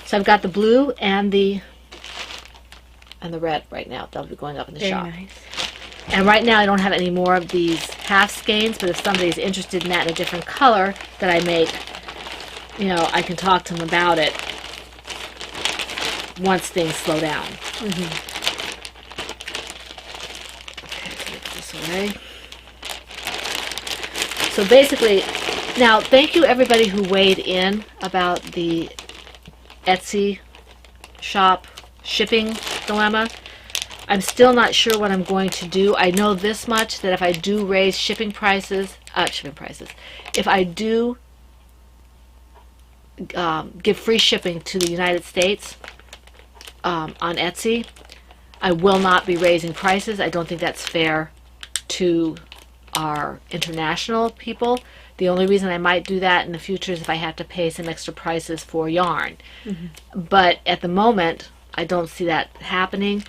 so I've got the blue and the red right now. They'll be going up in the shop. Very nice. And right now I don't have any more of these half skeins, but if somebody's interested in that in a different color that I make, you know, I can talk to them about it once things slow down. Mm-hmm. Okay, let's get this away. So basically, now thank you everybody who weighed in about the Etsy shop shipping dilemma. I'm still not sure what I'm going to do. I know this much, that if I do raise shipping prices, if I do give free shipping to the United States on Etsy, I will not be raising prices. I don't think that's fair to our international people. The only reason I might do that in the future is if I have to pay some extra prices for yarn. Mm-hmm. But at the moment, I don't see that happening.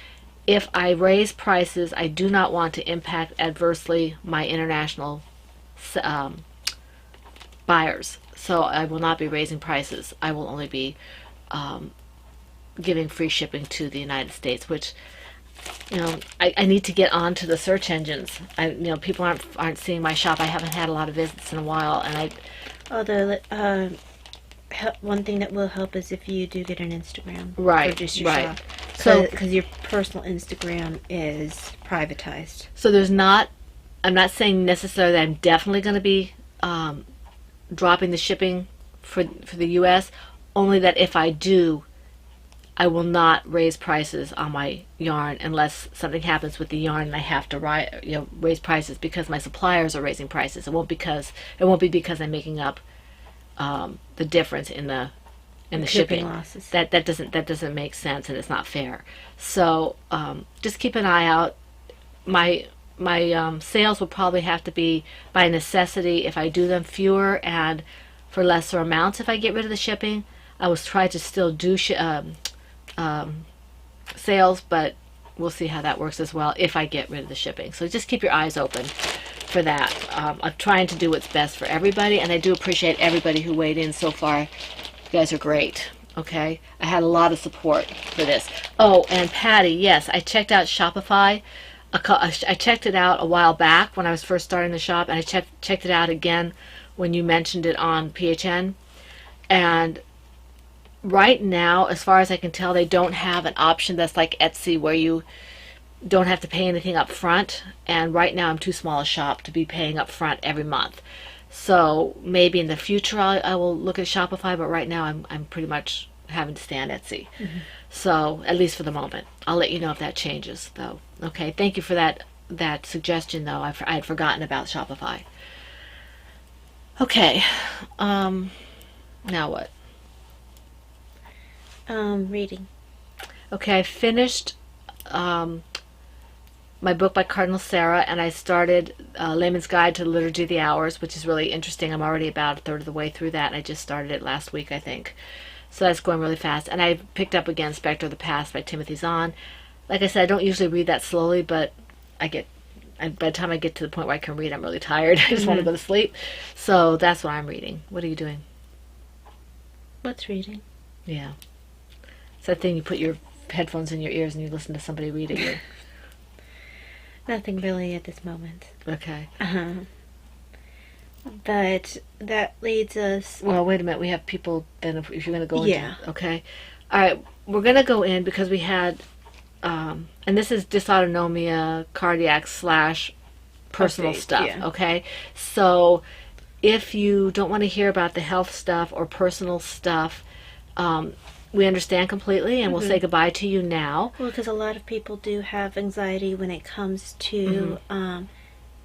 If I raise prices, I do not want to impact adversely my international buyers. So I will not be raising prices. I will only be giving free shipping to the United States, which, you know, I need to get onto the search engines. People aren't seeing my shop. I haven't had a lot of visits in a while, and Although, one thing that will help is if you do get an Instagram. Right, for just your right. shop. So, because your personal Instagram is privatized. So I'm not saying necessarily that I'm definitely going to be dropping the shipping for the U.S., only that if I do, I will not raise prices on my yarn unless something happens with the yarn and I have to raise prices because my suppliers are raising prices. It won't be because I'm making up the difference in the shipping losses. That doesn't make sense, and it's not fair. So just keep an eye out. My sales will probably have to be by necessity if I do them fewer and for lesser amounts. If I get rid of the shipping, I will try to still do sales, but we'll see how that works as well if I get rid of the shipping. So just keep your eyes open for that. I'm trying to do what's best for everybody, and I do appreciate everybody who weighed in so far. You guys are great. Okay, I had a lot of support for this. Oh, and Patty, yes, I checked out Shopify. I checked it out a while back when I was first starting the shop, and I checked it out again when you mentioned it on PHN. And right now, as far as I can tell, they don't have an option that's like Etsy where you don't have to pay anything up front. And right now I'm too small a shop to be paying up front every month. So maybe in the future I will look at Shopify, but right now I'm pretty much having to stay on Etsy. Mm-hmm. So at least for the moment. I'll let you know if that changes, though. Okay, thank you for that suggestion, though. I had forgotten about Shopify. Okay, now what? Reading. Okay, I finished my book by Cardinal Sarah, and I started Layman's Guide to the Liturgy of the Hours, which is really interesting. I'm already about a third of the way through that, and I just started it last week, I think. So that's going really fast. And I picked up again Spectre of the Past by Timothy Zahn. Like I said, I don't usually read that slowly, but by the time I get to the point where I can read, I'm really tired. I just want to go to sleep. So that's what I'm reading. What are you doing? What's reading? Yeah. It's that thing you put your headphones in your ears and you listen to somebody read at you. Nothing really at this moment. Okay. But that leads us... Well, wait a minute. We have people, then if you're going to go Yeah. into... Okay. All right. We're going to go in because we had... and this is dysautonomia, cardiac / personal Update, stuff, yeah. okay? So if you don't want to hear about the health stuff or personal stuff, we understand completely, and we'll say goodbye to you now. Well, because a lot of people do have anxiety when it comes to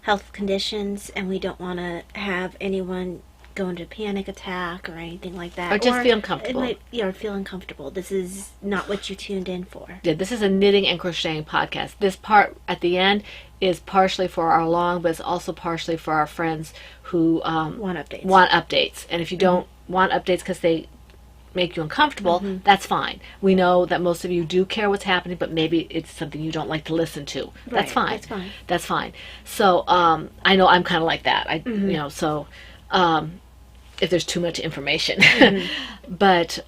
health conditions, and we don't want to have anyone go into a panic attack or anything like that. Or just feel uncomfortable. Or feel uncomfortable. This is not what you tuned in for. Yeah, this is a knitting and crocheting podcast. This part at the end is partially for our long, but it's also partially for our friends who Want updates. want updates. And if you don't want updates because they make you uncomfortable, that's fine. We know that most of you do care what's happening, but maybe it's something you don't like to listen to. That's fine. That's fine. That's fine. So I know I'm kind of like that. So if there's too much information. But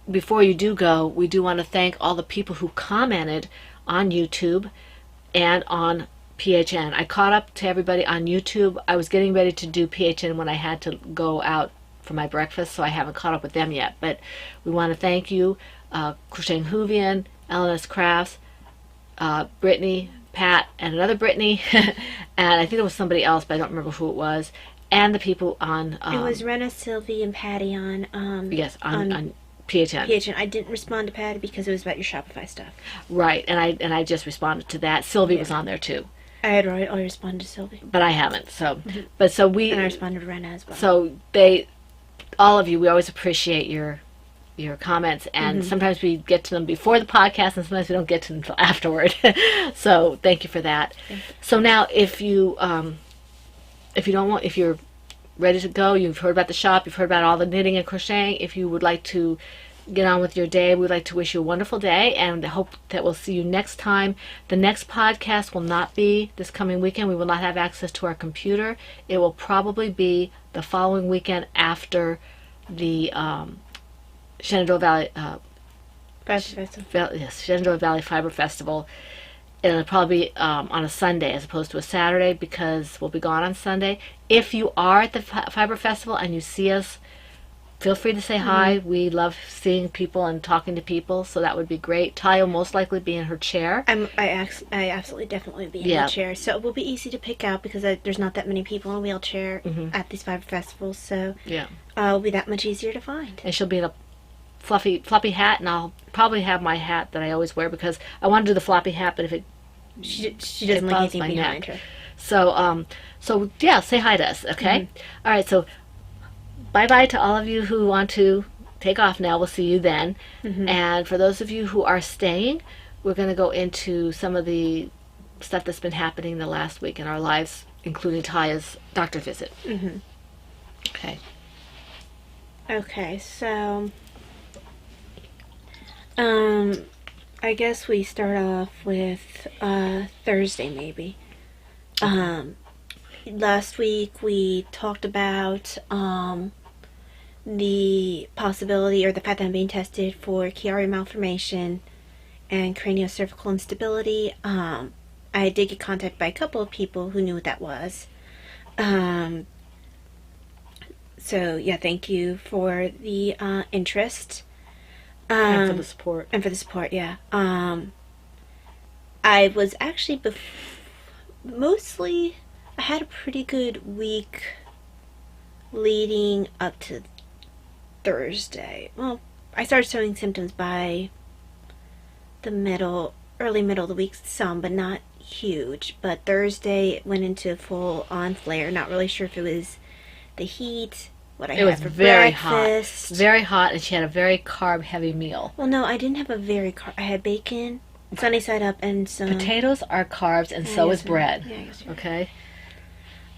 before you do go, we do want to thank all the people who commented on YouTube and on PHN. I caught up to everybody on YouTube. I was getting ready to do PHN when I had to go out for my breakfast, so I haven't caught up with them yet. But we want to thank you, Crocheting Hoovian, LNS Crafts, Brittany, Pat, and another Brittany, and I think there was somebody else, but I don't remember who it was, and the people on... it was Rena, Sylvie, and Patty on... yes, on PHN. PHN. I didn't respond to Patty because it was about your Shopify stuff. Right, and I just responded to that. Sylvie was on there too. I had already responded to Sylvie. But I haven't, so... But so we... And I responded to Rena as well. So all of you, we always appreciate your comments, and sometimes we get to them before the podcast, and sometimes we don't get to them until afterward. So thank you for that. So now, if you're ready to go, you've heard about the shop, you've heard about all the knitting and crocheting. If you would like to get on with your day, we'd like to wish you a wonderful day, and hope that we'll see you next time. The next podcast will not be this coming weekend. We will not have access to our computer. It will probably be the following weekend after the Shenandoah Valley Shenandoah Valley Fiber Festival. It'll probably be on a Sunday as opposed to a Saturday, because we'll be gone on Sunday. If you are at the Fiber Festival and you see us, feel free to say hi. We love seeing people and talking to people, so that would be great. Talia will most likely be in her chair. I absolutely definitely be in the chair, so it will be easy to pick out because there's not that many people in a wheelchair at these fiber festivals, so it'll be that much easier to find. And she'll be in a fluffy hat, and I'll probably have my hat that I always wear because I want to do the floppy hat, but if it she doesn't like anything behind her. So yeah, say hi to us, okay? All right, so bye-bye to all of you who want to take off now. We'll see you then. And for those of you who are staying, we're going to go into some of the stuff that's been happening the last week in our lives, including Talia's doctor visit. Okay. Okay, so I guess we start off with Thursday, maybe. Last week we talked about the possibility, or the fact that I'm being tested for Chiari malformation and craniocervical instability. I did get contacted by a couple of people who knew what that was. So yeah, thank you for the interest. And for the support. And for the support, yeah. I was actually mostly, I had a pretty good week leading up to Thursday. Well, I started showing symptoms by the early middle of the week, some, but not huge. But Thursday it went into full on flare. Not really sure if it was the heat, what I had for breakfast. Very hot, and she had a very carb heavy meal. Well, no, I didn't have I had bacon sunny side up and some Potatoes are carbs, and so is bread. Yeah, I guess you're Okay.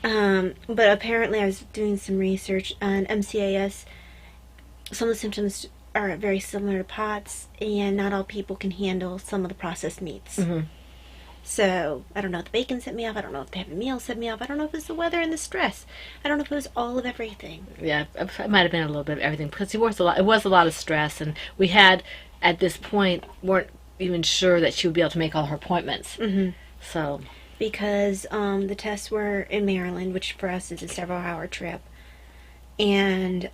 but apparently I was doing some research on MCAS. Some of the symptoms are very similar to POTS, and not all people can handle some of the processed meats. Mhm. So I don't know if the bacon set me off. I don't know if the heavy meal set me off. I don't know if it's the weather and the stress. I don't know if it was all of everything. Yeah, it might have been a little bit of everything because he worked a lot. It was a lot of stress, and we had at this point weren't even sure that she would be able to make all her appointments. Mm-hmm. So Because the tests were in Maryland, which for us is a several-hour trip, and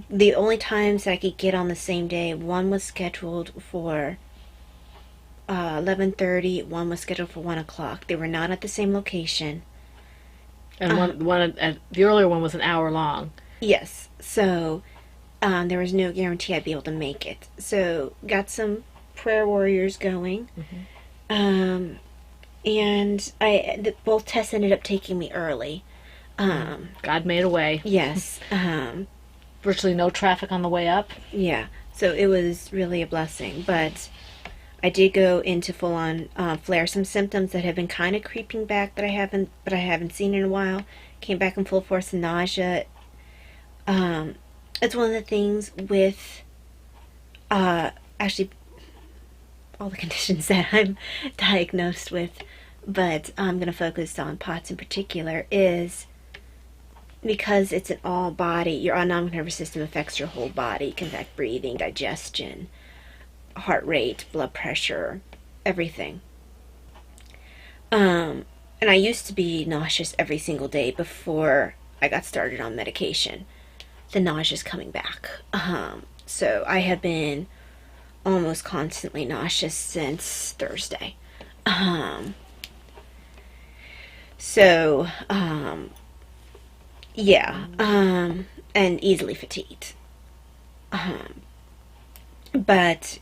the only times I could get on the same day, one was scheduled for 11:30. One was scheduled for 1 o'clock. They were not at the same location. and the earlier one was an hour long. Yes, so there was no guarantee I'd be able to make it. So got some prayer warriors going, and both tests ended up taking me early. God made a way. Yes, Virtually no traffic on the way up. yeah. So it was really a blessing, but I did go into full-on flare. Some symptoms that have been kind of creeping back that I haven't seen in a while came back in full force. Nausea. It's one of the things with actually all the conditions that I'm diagnosed with, but I'm going to focus on POTS in particular, is because it's an all body, your autonomic nervous system affects your whole body. It can affect breathing, digestion, heart rate, blood pressure, everything. And I used to be nauseous every single day before I got started on medication. The nausea's coming back. So I have been almost constantly nauseous since Thursday. Yeah, and easily fatigued. But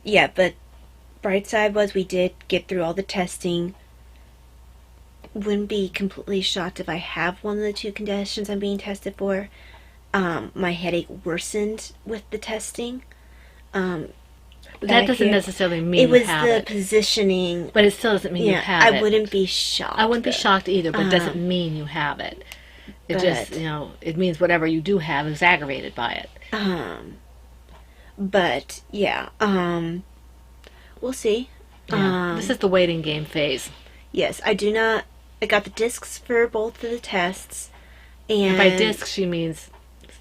bright side was we did get through all the testing. Wouldn't be completely shocked if I have one of the two conditions I'm being tested for. My headache worsened with the testing. That doesn't necessarily mean it was you have the it. positioning. But it still doesn't mean you have it. I wouldn't be shocked. I wouldn't be though. shocked either, but it doesn't mean you have it. It just, it means whatever you do have is aggravated by it. But yeah, we'll see. Yeah. This is the waiting game phase. Yes, I got the discs for both of the tests, and By disc, she means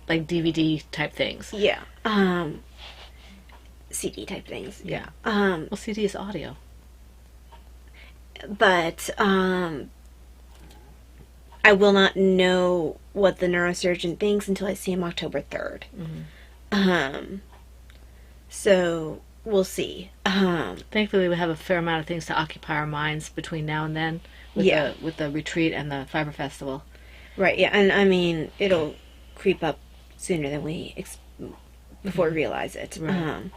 like DVD type things. yeah, CD type things. Yeah. Um, Well, CD is audio. but I will not know what the neurosurgeon thinks until I see him October 3rd. So we'll see. Thankfully, we have a fair amount of things to occupy our minds between now and then with, Yeah. with the retreat and the Fiber Festival. Right, yeah, and I mean, it'll creep up sooner than before we realize it. Right.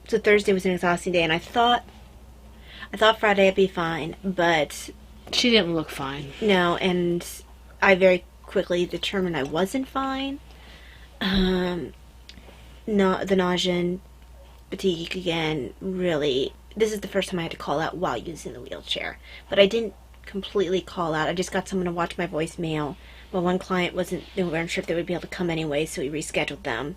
So Thursday was an exhausting day, and I thought Friday I'd be fine, but She didn't look fine. no, and I very quickly determined I wasn't fine. No, the nausea and fatigue again, really, this is the first time I had to call out while using the wheelchair, but I didn't completely call out. I just got someone to watch my voicemail. But one client they weren't sure if they would be able to come anyway, so we rescheduled them.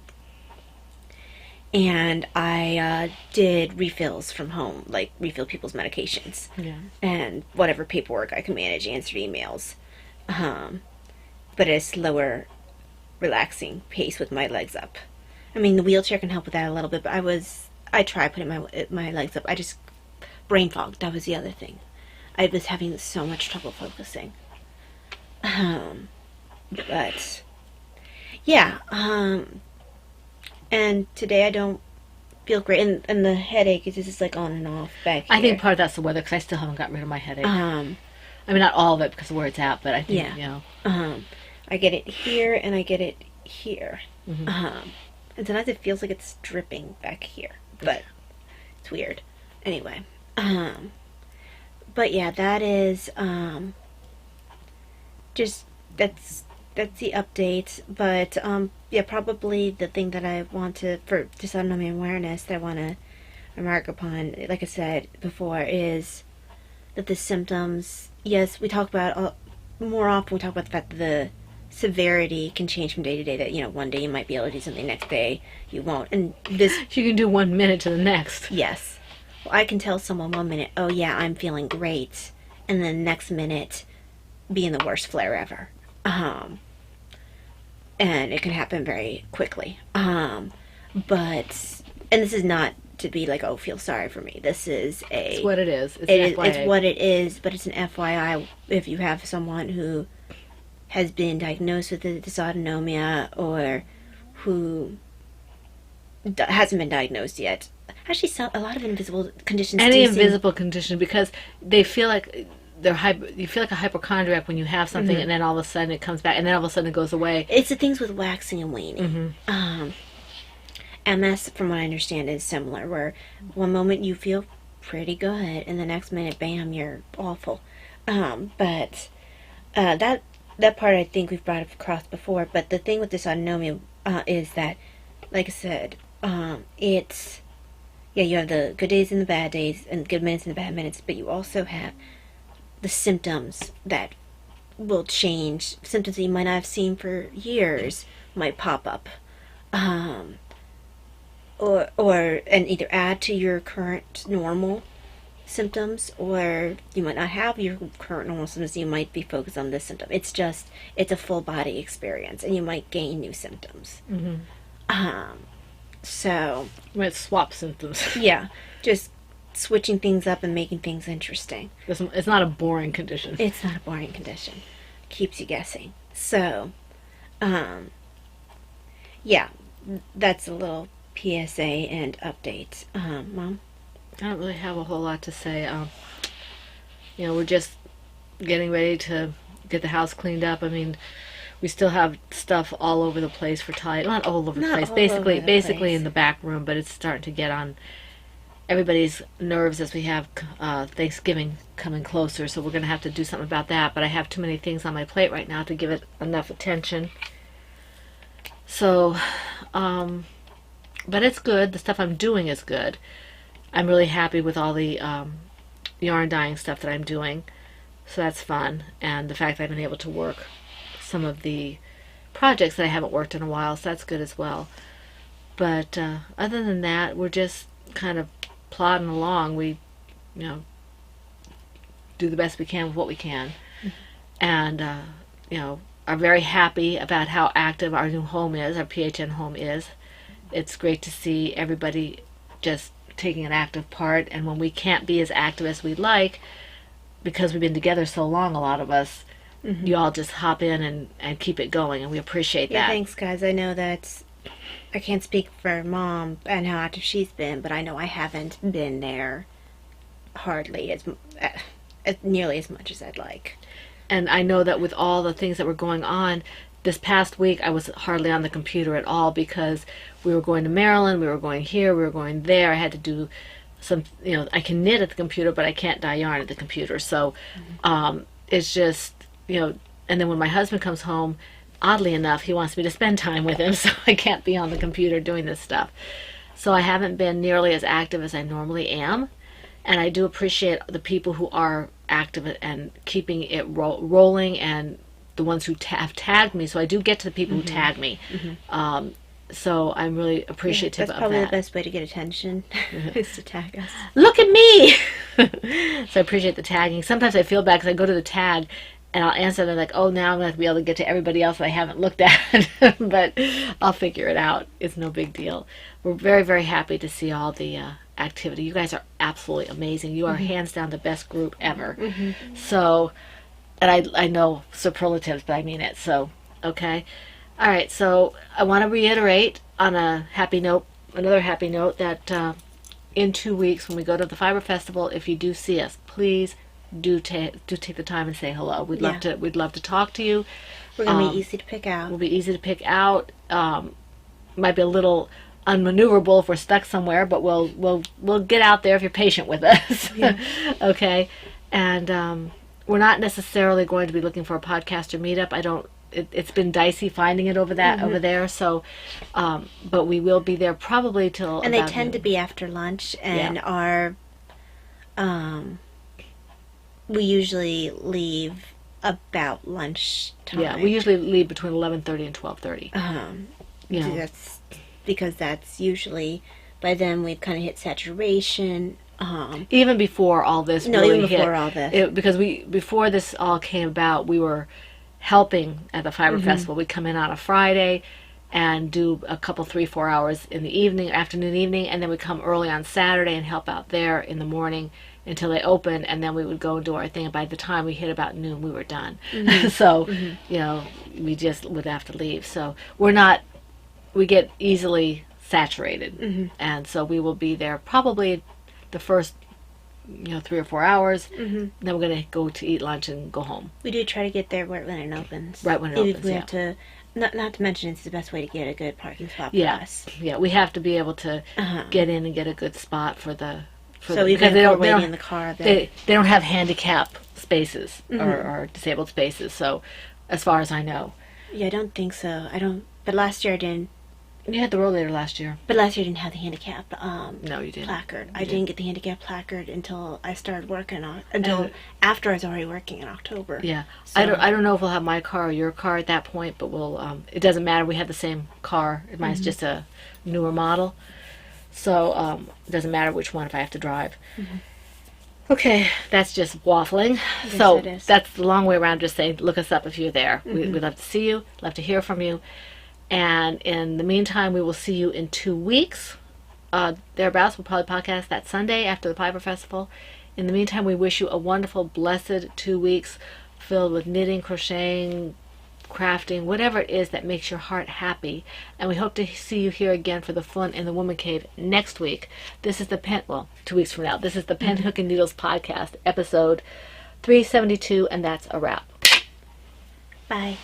And I did refills from home, like refill people's medications. Yeah. And whatever paperwork I could manage, answered emails. But at a slower, relaxing pace with my legs up. I mean, the wheelchair can help with that a little bit, but I tried putting my legs up. I just brain fogged. That was the other thing. I was having so much trouble focusing. But yeah, and today I don't feel great, and the headache is just like on and off back here. I think part of that's the weather because I still haven't gotten rid of my headache. I mean, not all of it because of where it's at, but I think, I get it here and I get it here. And sometimes it feels like it's dripping back here, but it's weird. Anyway, but yeah, that is that's the update. But yeah, probably the thing that I want to, for dysautonomia awareness, that I want to remark upon, like I said before, is that the symptoms, yes, we talk about, more often we talk about the fact that the severity can change from day to day, that, you know, one day you might be able to do something, next day you won't. And this, You can do 1 minute to the next. yes. Well, I can tell someone 1 minute, oh yeah, I'm feeling great, and then the next minute be in the worst flare ever. And it can happen very quickly. But, and this is not to be like, oh, feel sorry for me. This is It's what it is. It's it's what it is, but it's an FYI if you have someone who has been diagnosed with the dysautonomia, or who hasn't been diagnosed yet. Actually, a lot of invisible conditions. Any do seem- invisible condition, because they feel like you feel like a hypochondriac when you have something, and then all of a sudden it comes back, and then all of a sudden it goes away. It's the things with waxing and waning. MS, from what I understand, is similar, where one moment you feel pretty good, and the next minute, bam, you're awful. But that part I think we've brought across before. But the thing with dysautonomia is that, like I said, it's, yeah, you have the good days and the bad days, and good minutes and the bad minutes, but you also have the symptoms that will change. Symptoms that you might not have seen for years might pop up. And either add to your current normal symptoms, or you might not have your current normal symptoms. You might be focused on this symptom. It's a full body experience, and you might gain new symptoms. So You might swap symptoms. yeah, just switching things up and making things interesting. It's not a boring condition. It's not a boring condition. Keeps you guessing. So, yeah, that's a little PSA and update. Mom? I don't really have a whole lot to say. We're just getting ready to get the house cleaned up. I mean, we still have stuff all over the place for Talia. Not all over the Not place. all Basically, over the place. in the back room, but it's starting to get on everybody's nerves as we have Thanksgiving coming closer. So we're going to have to do something about that. But I have too many things on my plate right now to give it enough attention. So, but it's good. The stuff I'm doing is good. I'm really happy with all the yarn dyeing stuff that I'm doing. So that's fun. And the fact that I've been able to work some of the projects that I haven't worked in a while, so that's good as well. But other than that, we're just kind of plodding along. We, do the best we can with what we can. And, are very happy about how active our new home is, our PHN home is. It's great to see everybody just taking an active part. And when we can't be as active as we'd like, because we've been together so long, a lot of us, you all just hop in and keep it going, and we appreciate Yeah, that. thanks, guys. I know that I can't speak for Mom and how active she's been, but I know I haven't been there hardly as nearly as much as I'd like. And I know that with all the things that were going on, this past week I was hardly on the computer at all, because we were going to Maryland, we were going here, we were going there. I had to do some, I can knit at the computer, but I can't dye yarn at the computer. So it's just, and then when my husband comes home, oddly enough, he wants me to spend time with him, so I can't be on the computer doing this stuff. So I haven't been nearly as active as I normally am. And I do appreciate the people who are active and keeping it rolling, and the ones who have tagged me. So I do get to the people who tag me. So I'm really appreciative That's of probably that. the best way to get attention, is to tag us. Look at me! So I appreciate the tagging. Sometimes I feel bad because I go to the tag and I'll answer, and they're like, oh, now I'm going to be able to get to everybody else that I haven't looked at. But I'll figure it out. It's no big deal. We're very, very happy to see all the activity. You guys are absolutely amazing. You are hands down the best group ever. So, and I know superlatives, but I mean it. So, okay. All right. So I want to reiterate on a happy note, another happy note, that in 2 weeks when we go to the Fiber Festival, if you do see us, please do take the time and say hello. We'd love to talk to you. We're going to be easy to pick out. Will be easy to pick out. Might be a little unmaneuverable if we're stuck somewhere, but we'll get out there if you're patient with us. Okay. And we're not necessarily going to be looking for a podcaster meetup. I don't it's been dicey finding it over there. So, but we will be there probably till. And they about tend to noon. be after lunch, and Yeah. our we usually leave about lunchtime. Yeah, we usually leave between 11:30 and 12:30. You know, That's because that's usually by then we've kind of hit saturation. even before all this No, really even before hit, all this. because before this all came about, we were helping at the Fiber Festival. We'd come in on a Friday and do a couple 3-4 hours in the evening, afternoon, evening, and then we'd come early on Saturday and help out there in the morning until they opened, and then we would go and do our thing. And by the time we hit about noon, we were done. So, you know, we just would have to leave. So we get easily saturated, and so we will be there probably the first 3 or 4 hours. Then we're going to go to eat lunch and go home. We do try to get there when it opens. Right when it Even if opens, we yeah. have to, not to mention it's the best way to get a good parking spot for Yeah, us. yeah, we have to be able to get in and get a good spot for the. So even if we're waiting in the car, they don't have handicap spaces or disabled spaces. So, as far as I know, yeah, I don't think so. But last year I didn't. you had the rollator last year. But last year I didn't have the handicap No, you didn't. placard. You I didn't get the handicap placard until I started working on after I was already working in October. Yeah, So- I don't know if we'll have my car or your car at that point, but we'll. It doesn't matter. We have the same car. Mine's just a newer model, so it doesn't matter which one if I have to drive. Okay, that's just waffling. So it is. that's the long way around. Just saying, look us up if you're there. We'd love to see you. Love to hear from you. And in the meantime, we will see you in 2 weeks. Thereabouts, we'll probably podcast that Sunday after the Fiber Festival. In the meantime, we wish you a wonderful, blessed 2 weeks filled with knitting, crocheting, crafting, whatever it is that makes your heart happy. And we hope to see you here again for the Fun in the Woman Cave next week. This is 2 weeks from now. This is the Pen, Hook, and Needles podcast, episode 372, and that's a wrap. Bye.